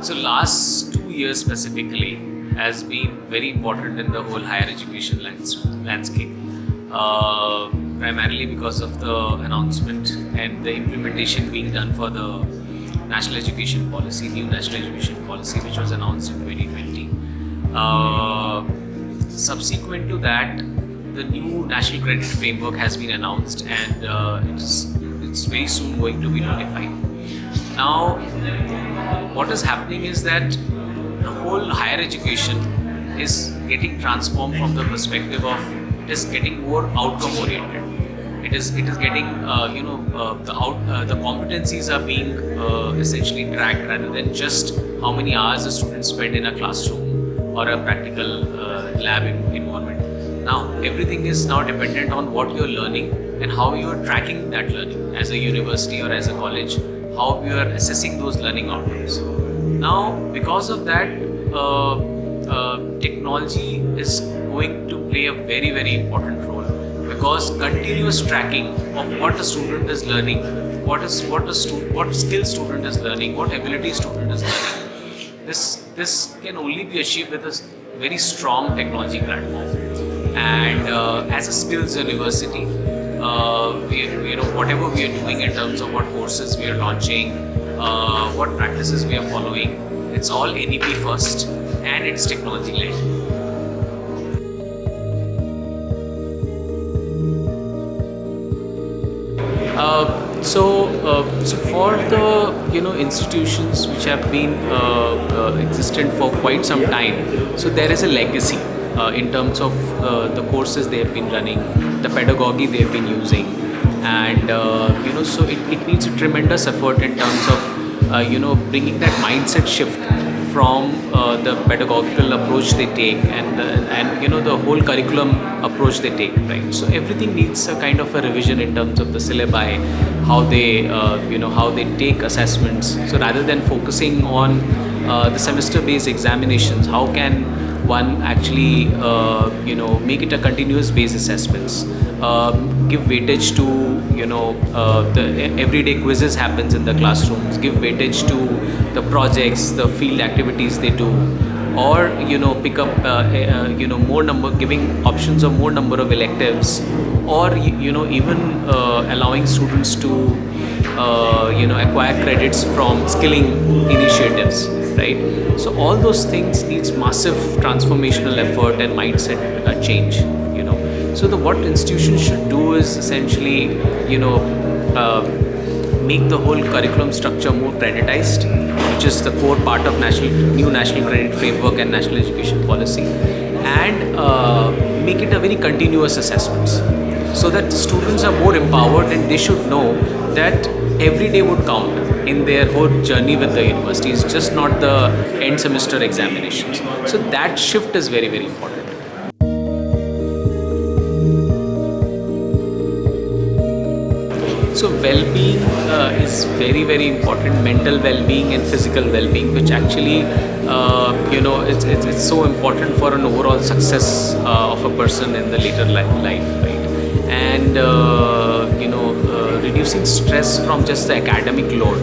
So last 2 years specifically has been very important in the whole higher education landscape, primarily because of the announcement and the implementation being done for the national education policy, new national education policy, which was announced in 2020. Subsequent to that, the new national credit framework has been announced, and it's very soon going to be notified. Now, what is happening is that the whole higher education is getting transformed from the perspective of it is getting more outcome oriented. It is getting the competencies are being essentially tracked rather than just how many hours a student spend in a classroom or a practical lab environment. Now everything is now dependent on what you're learning and how you're tracking that learning as a university or as a college, how you are assessing those learning outcomes. Now because of that, technology is going to play a very important role, because continuous tracking of what a student is learning, what skill student is learning, what ability student is learning, this can only be achieved with a very strong technology platform. And as a skills university, whatever we are doing in terms of what courses we are launching, what practices we are following, it's all NEP first and it's technology led. So for the institutions which have been existent for quite some time, so there is a legacy in terms of the courses they have been running, the pedagogy they have been using, and so it needs a tremendous effort in terms of bringing that mindset shift from the pedagogical approach they take and the whole curriculum approach they take, right? So everything needs a kind of a revision in terms of the syllabi, how they take assessments. So rather than focusing on the semester-based examinations, how can one actually make it a continuous based assessments, give weightage to the everyday quizzes happens in the classrooms, give weightage to the projects, the field activities they do, or pick up more number, giving options of more number of electives, or even allowing students to acquire credits from skilling initiatives, right? So all those things needs massive transformational effort and mindset change. So what institutions should do is essentially make the whole curriculum structure more creditized, which is the core part of new national credit framework and national education policy, and make it a very continuous assessments, so that students are more empowered and they should know that every day would count in their whole journey with the university. It's just not the end semester examinations. So that shift is very important. So well-being is very important. Mental well-being and physical well-being, which actually it's so important for an overall success of a person in the later life, right? And reducing stress from just the academic load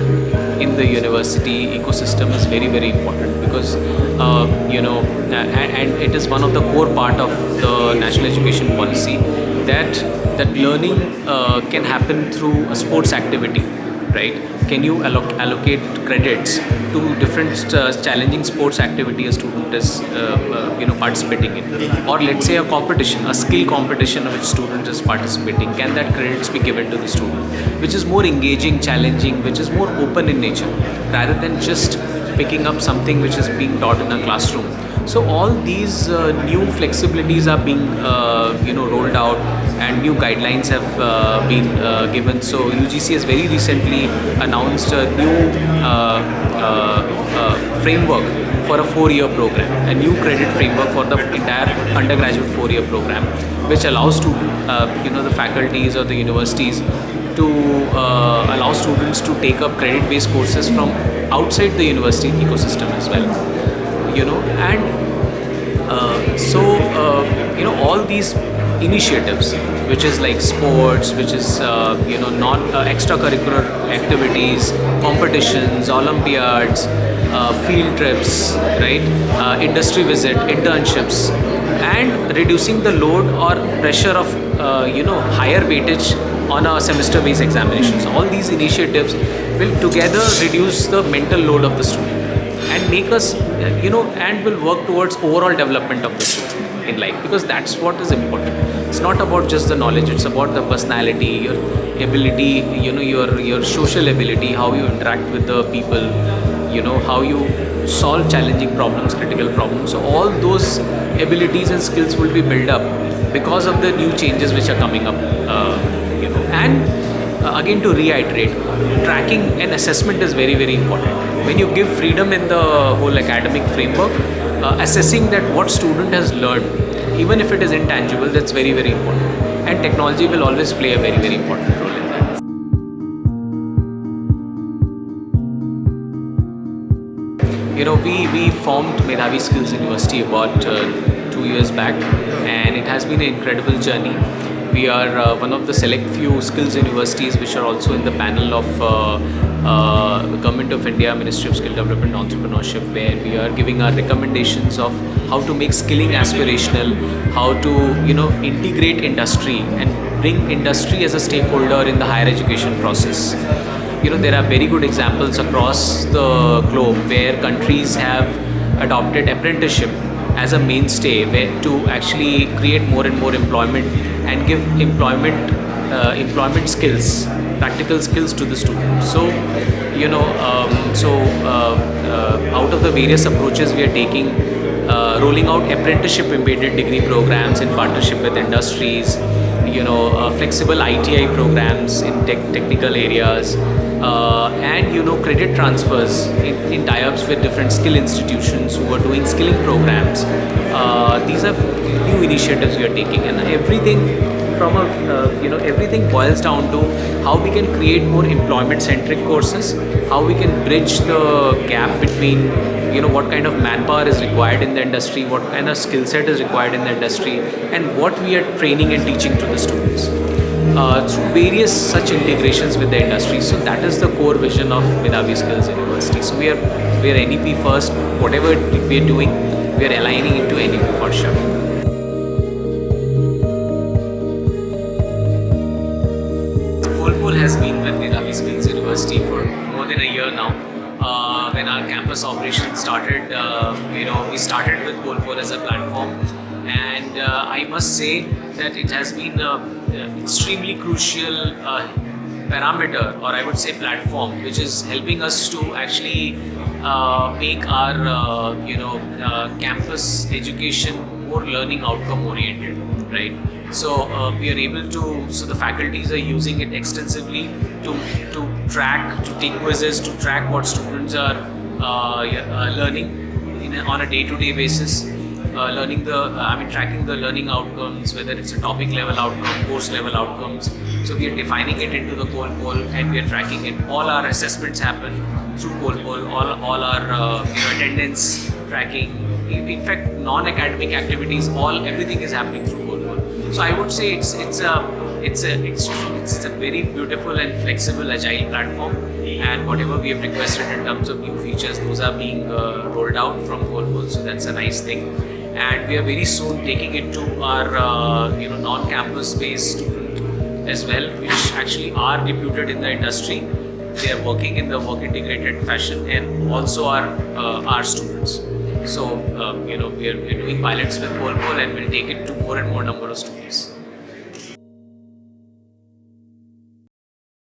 in the university ecosystem is very important, because and it is one of the core part of the national education policy that learning can happen through a sports activity, right? Can you allocate credits to different challenging sports activity a student is participating in, or let's say a competition, a skill competition which student is participating, can that credits be given to the student, which is more engaging, challenging, which is more open in nature, rather than just picking up something which is being taught in a classroom. So all these new flexibilities are being rolled out, and new guidelines have been given. So UGC has very recently announced a new framework for a 4-year program, a new credit framework for the entire undergraduate 4-year program, which allows to the faculties or the universities to allow students to take up credit-based courses from outside the university ecosystem as well. All these initiatives, which is like sports, which is non extracurricular activities, competitions, olympiads, field trips, right? Industry visit, internships, and reducing the load or pressure of higher weightage on a semester-based examinations. All these initiatives will together reduce the mental load of the student and make us, and will work towards overall development of the student in life, because that's what is important. It's not about just the knowledge, it's about the personality, your ability, your social ability, how you interact with the people, how you solve challenging problems, critical problems. So all those abilities and skills will be built up because of the new changes which are coming up, and again, to reiterate, tracking and assessment is very, very important. When you give freedom in the whole academic framework, assessing that what student has learned, even if it is intangible, that's very, very important. And technology will always play a very, very important role in that. We formed Medhavi Skills University about 2 years back, and it has been an incredible journey. We are one of the select few skills universities which are also in the panel of Government of India, Ministry of Skill Development and Entrepreneurship, where we are giving our recommendations of how to make skilling aspirational, how to integrate industry and bring industry as a stakeholder in the higher education process. There are very good examples across the globe where countries have adopted apprenticeship as a mainstay, where to actually create more and more employment and give employment skills, practical skills to the students. So out of the various approaches we are taking, rolling out apprenticeship embedded degree programs in partnership with industries, flexible ITI programs in technical areas, and credit transfers in tie-ups with different skill institutions who are doing skilling programs. These are new initiatives we are taking, and everything from everything boils down to how we can create more employment-centric courses, how we can bridge the gap between what kind of manpower is required in the industry, what kind of skill set is required in the industry, and what we are training and teaching to the students through various such integrations with the industry. So that is the core vision of Medhavi Skills University. So we are NEP first. Whatever we are doing, we are aligning into NEP for sure. CollPoll has been with Medhavi Skills University for more than a year now. When our campus operations started, we started with CollPoll as a platform, and I must say that it has been an extremely crucial parameter, or I would say platform, which is helping us to actually make our campus education more learning outcome oriented, right? So we are able to, so the faculties are using it extensively to track, to take quizzes, to track what students are learning on a day-to-day basis, tracking the learning outcomes, whether it's a topic level outcome, course level outcomes. So we are defining it into the CollPoll, and we are tracking it. All our assessments happen through CollPoll, all our attendance tracking, in fact non-academic activities, everything is happening through CollPoll. So I would say it's a very beautiful and flexible, agile platform, and whatever we have requested in terms of new features, those are being rolled out from CollPoll. So that's a nice thing, and we are very soon taking it to our non-campus based student as well, which actually are reputed in the industry. They are working in the work integrated fashion, and also our students. So we are doing pilots with CollPoll, and we'll take it to more and more number of students.